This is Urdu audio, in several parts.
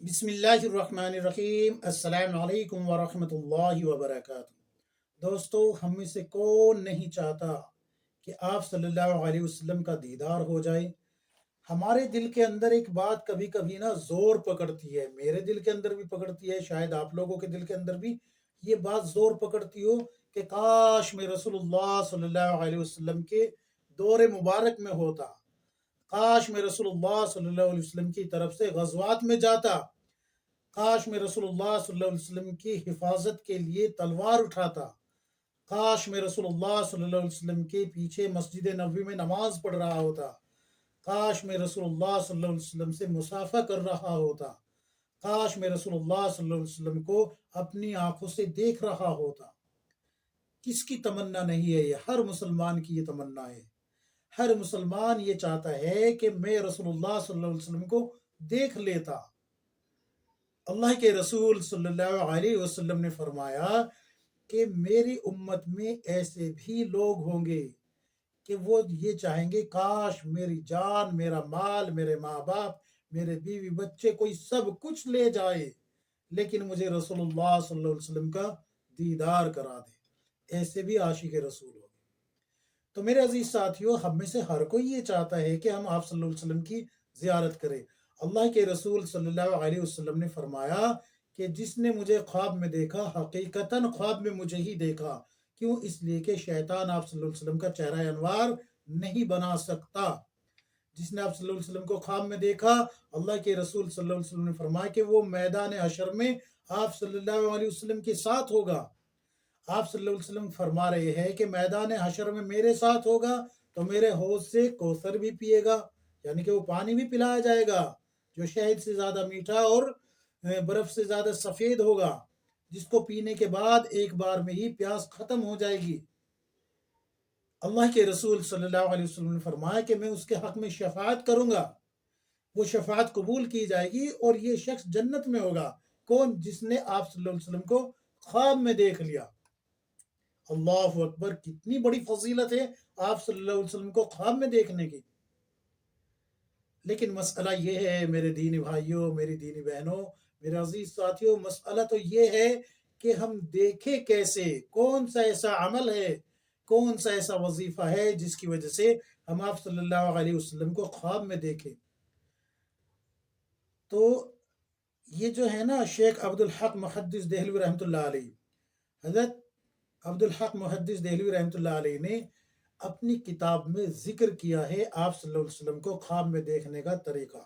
بسم اللہ الرحمن الرحیم۔ السلام علیکم ورحمۃ اللہ وبرکاتہ۔ دوستو، ہم میں سے کون نہیں چاہتا کہ آپ صلی اللہ علیہ وسلم کا دیدار ہو جائے۔ ہمارے دل کے اندر ایک بات کبھی کبھی نا زور پکڑتی ہے، میرے دل کے اندر بھی پکڑتی ہے، شاید آپ لوگوں کے دل کے اندر بھی یہ بات زور پکڑتی ہو کہ کاش میں رسول اللہ صلی اللہ علیہ وسلم کے دور مبارک میں ہوتا، کاش میں رسول اللہ صلی اللہ علیہ وسلم کی طرف سے غزوات میں جاتا، کاش میں رسول اللہ صلی اللہ علیہ وسلم کی حفاظت کے لیے تلوار اٹھاتا، کاش میں رسول اللہ صلی اللہ علیہ وسلم کے پیچھے مسجد نبوی میں نماز پڑھ رہا ہوتا، کاش میں رسول اللہ صلی اللہ علیہ وسلم سے مصافحہ کر رہا ہوتا، کاش میں رسول اللہ صلی اللہ علیہ وسلم کو اپنی آنکھوں سے دیکھ رہا ہوتا۔ کس کی تمنا نہیں ہے؟ یہ ہر مسلمان کی یہ تمنا ہے۔ ہر مسلمان یہ چاہتا ہے کہ میں رسول اللہ صلی اللہ علیہ وسلم کو دیکھ لیتا۔ اللہ کے رسول صلی اللہ علیہ وسلم نے فرمایا کہ میری امت میں ایسے بھی لوگ ہوں گے کہ وہ یہ چاہیں گے کاش میری جان، میرا مال، میرے ماں باپ، میرے بیوی بچے، کوئی سب کچھ لے جائے لیکن مجھے رسول اللہ صلی اللہ علیہ وسلم کا دیدار کرا دے۔ ایسے بھی عاشق رسول ہوں گے۔ تو میرے عزیز ساتھیوں، ہم میں سے ہر کوئی یہ چاہتا ہے کہ ہم آپ صلی اللہ علیہ وسلم کی زیارت کریں۔ اللہ کے رسول صلی اللہ علیہ وسلم نے فرمایا کہ جس نے مجھے خواب میں دیکھا، حقیقتاً خواب میں مجھے ہی دیکھا۔ کیوں؟ اس لیے کہ شیطان آپ صلی اللہ علیہ وسلم کا چہرہ انوار نہیں بنا سکتا۔ جس نے آپ صلی اللہ علیہ وسلم کو خواب میں دیکھا، اللہ کے رسول صلی اللہ علیہ وسلم نے فرمایا کہ وہ میدان حشر میں آپ صلی اللہ علیہ وسلم کے ساتھ ہوگا۔ آپ صلی اللہ علیہ وسلم فرما رہے ہیں کہ میدان حشر میں میرے ساتھ ہوگا تو میرے حوض سے کوثر بھی پیے گا، یعنی کہ وہ پانی بھی پلایا جائے گا جو شہد سے زیادہ میٹھا اور برف سے زیادہ سفید ہوگا، جس کو پینے کے بعد ایک بار میں ہی پیاس ختم ہو جائے گی۔ اللہ کے رسول صلی اللہ علیہ وسلم نے فرمایا کہ میں اس کے حق میں شفاعت کروں گا، وہ شفاعت قبول کی جائے گی اور یہ شخص جنت میں ہوگا۔ کون؟ جس نے آپ صلی اللہ علیہ وسلم کو خواب میں دیکھ لیا۔ اللہ اکبر! کتنی بڑی فضیلت ہے آپ صلی اللہ علیہ وسلم کو خواب میں دیکھنے کی۔ لیکن مسئلہ یہ ہے میرے دینی بھائیوں، میری دینی بہنوں، میرے عزیز ساتھیوں، مسئلہ تو یہ ہے کہ ہم دیکھیں کیسے؟ کون سا ایسا عمل ہے، کون سا ایسا وظیفہ ہے جس کی وجہ سے ہم آپ صلی اللہ علیہ وسلم کو خواب میں دیکھیں؟ تو یہ جو ہے نا، شیخ عبدالحق محدث دہلوی رحمۃ اللہ علیہ، حضرت عبدالحق محدث دہلوی رحمۃ اللہ علیہ نے اپنی کتاب میں ذکر کیا ہے آپ صلی اللہ علیہ وسلم کو خواب میں دیکھنے کا طریقہ۔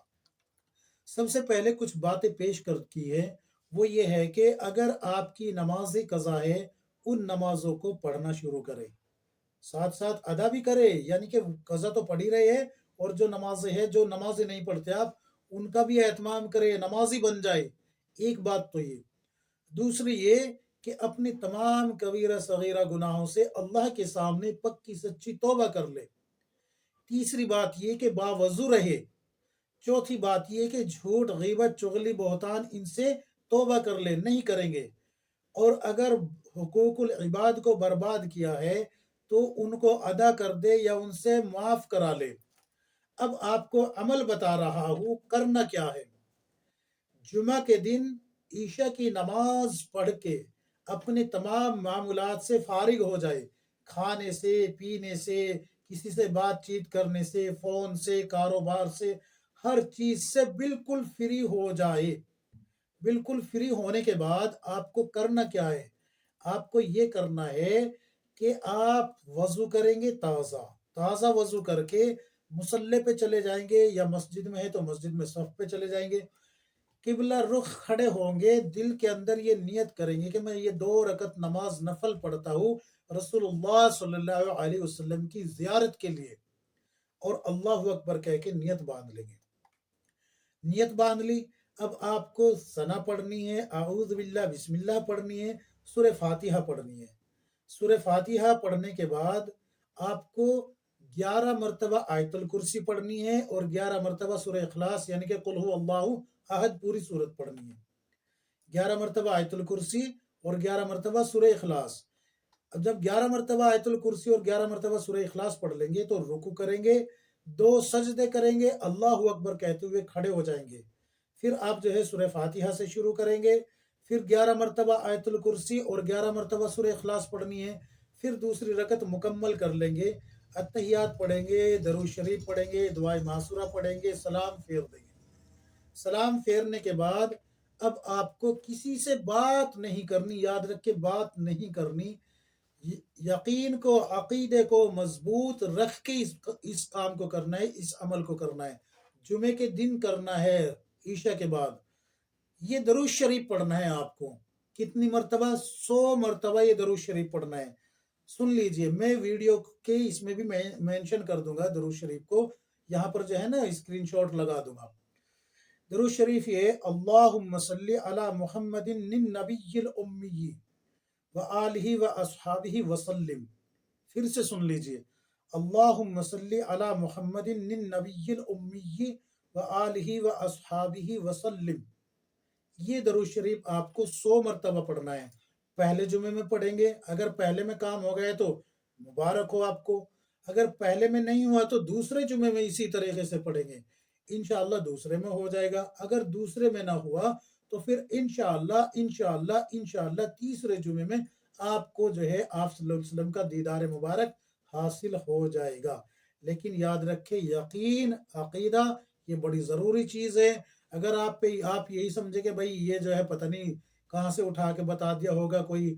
سب سے پہلے کچھ باتیں پیش کر کی ہے، وہ یہ ہے کہ اگر آپ کی نماز قضا ہے، ان نمازوں کو پڑھنا شروع کریں، ساتھ ساتھ ادا بھی کرے، یعنی کہ قضا تو پڑھ ہی رہے ہیں، اور جو نمازیں ہیں، جو نمازیں نہیں پڑھتے آپ، ان کا بھی اہتمام کرے، نمازی بن جائے۔ ایک بات تو یہ۔ دوسری یہ کہ اپنی تمام کبیرہ صغیرہ گناہوں سے اللہ کے سامنے پکی سچی توبہ کر لے۔ تیسری بات یہ کہ باوضو رہے۔ چوتھی بات یہ کہ جھوٹ، غیبت، چغلی، بہتان، ان سے توبہ کر لے، نہیں کریں گے۔ اور اگر حقوق العباد کو برباد کیا ہے تو ان کو ادا کر دے یا ان سے معاف کرا لے۔ اب آپ کو عمل بتا رہا ہوں، کرنا کیا ہے۔ جمعہ کے دن عشاء کی نماز پڑھ کے اپنے تمام معمولات سے فارغ ہو جائے، کھانے سے، پینے سے، کسی سے بات چیت کرنے سے، فون سے، کاروبار سے، ہر چیز سے بالکل فری ہو جائے۔ بالکل فری ہونے کے بعد آپ کو کرنا کیا ہے؟ آپ کو یہ کرنا ہے کہ آپ وضو کریں گے، تازہ تازہ وضو کر کے مصلی پہ چلے جائیں گے، یا مسجد میں ہے تو مسجد میں صف پہ چلے جائیں گے، قبلہ رخ کھڑے ہوں گے، دل کے اندر یہ نیت کریں گے کہ میں یہ 2 رکعت نماز نفل پڑھتا ہوں رسول اللہ صلی اللہ علیہ وسلم کی زیارت کے لیے، اور اللہ اکبر کہہ کے نیت باندھ لیں گے۔ نیت باندھ لی۔ اب آپ کو ثنا پڑھنی ہے، اعوذ باللہ، بسم اللہ پڑھنی ہے، سورہ فاتحہ پڑھنی ہے۔ سورہ فاتحہ پڑھنے کے بعد آپ کو 11 مرتبہ آیت الکرسی پڑھنی ہے، اور 11 مرتبہ سورہ اخلاص، یعنی کہ قل هو اللہ احد، پوری سورت پڑھنی ہے۔ 11 مرتبہ آیت الکرسی اور 11 مرتبہ سورہ اخلاص۔ اب جب 11 مرتبہ آیت الکرسی اور 11 مرتبہ سورہ اخلاص پڑھ لیں گے تو رکوع کریں گے، 2 سجدے کریں گے، اللہ اکبر کہتے ہوئے کھڑے ہو جائیں گے، پھر آپ جو ہے سورہ فاتحہ سے شروع کریں گے، پھر 11 مرتبہ آیت الکرسی اور 11 مرتبہ سورہ اخلاص پڑھنی ہے، پھر دوسری رکعت مکمل کر لیں گے، اتحیات پڑھیں گے، درود شریف پڑھیں گے، دعائے معصورہ پڑھیں گے، سلام پھیر دیں گے۔ سلام پھیرنے کے بعد اب آپ کو کسی سے بات نہیں کرنی، یاد رکھ کے بات نہیں کرنی، یقین کو عقیدے کو مضبوط رکھ کے اس کام کو کرنا ہے، اس عمل کو کرنا ہے، جمعے کے دن کرنا ہے، عشاء کے بعد یہ درود شریف پڑھنا ہے آپ کو۔ کتنی مرتبہ؟ 100 مرتبہ یہ درود شریف پڑھنا ہے۔ سن لیجئے، میں ویڈیو کے اس میں بھی مینشن کر دوں گا درود شریف کو، یہاں پر جو ہے نا اسکرین شاٹ لگا دوں گا۔ درود شریف یہ اللہم صلی علی محمد النبی الامی وآلہ واصحابہ وسلم۔ پھر سے سن لیجئے، اللہم صلی علی محمد النبی الامی وآلہ واصحابہ وسلم۔ یہ درود شریف آپ کو 100 مرتبہ پڑھنا ہے۔ پہلے جمعے میں پڑھیں گے، اگر پہلے میں کام ہو گئے تو مبارک ہو آپ کو، اگر پہلے میں نہیں ہوا تو دوسرے جمعے میں اسی طریقے سے پڑھیں گے، انشاءاللہ دوسرے میں ہو جائے گا۔ اگر دوسرے میں نہ ہوا تو پھر انشاءاللہ تیسرے جمعے میں آپ کو جو ہے آپ صلی اللہ علیہ وسلم کا دیدار مبارک حاصل ہو جائے گا۔ لیکن یاد رکھے، یقین عقیدہ یہ بڑی ضروری چیز ہے۔ اگر آپ یہی سمجھے کہ بھائی یہ جو ہے پتہ نہیں کہاں سے اٹھا کے بتا دیا ہوگا، کوئی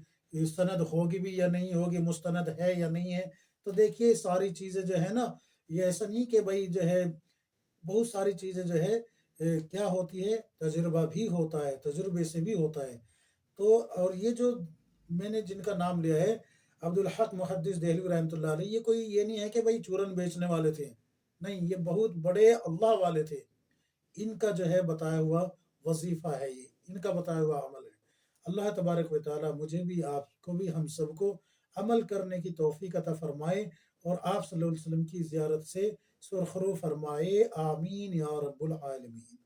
سند ہوگی بھی یا نہیں ہوگی، مستند ہے یا نہیں ہے، تو دیکھیے ساری چیزیں جو ہے نا، یہ ایسا نہیں کہ بھائی جو ہے بہت ساری چیزیں جو ہے کیا ہوتی ہے، تجربہ بھی ہوتا ہے، تجربے سے بھی ہوتا ہے۔ تو اور یہ جو میں نے جن کا نام لیا ہے عبدالحق محدث دہلوی رحمۃ اللہ علیہ، یہ کوئی یہ نہیں ہے کہ بھائی چورن بیچنے والے تھے، نہیں، یہ بہت بڑے اللہ والے تھے۔ ان کا جو ہے بتایا ہوا وظیفہ ہے، یہ ان کا بتایا ہوا عمل ہے۔ اللہ تبارک و تعالی مجھے بھی، آپ کو بھی، ہم سب کو عمل کرنے کی توفیق عطا فرمائے اور آپ صلی اللہ علیہ وسلم کی زیارت سے سرخرو فرمائے، آمین یا رب العالمین۔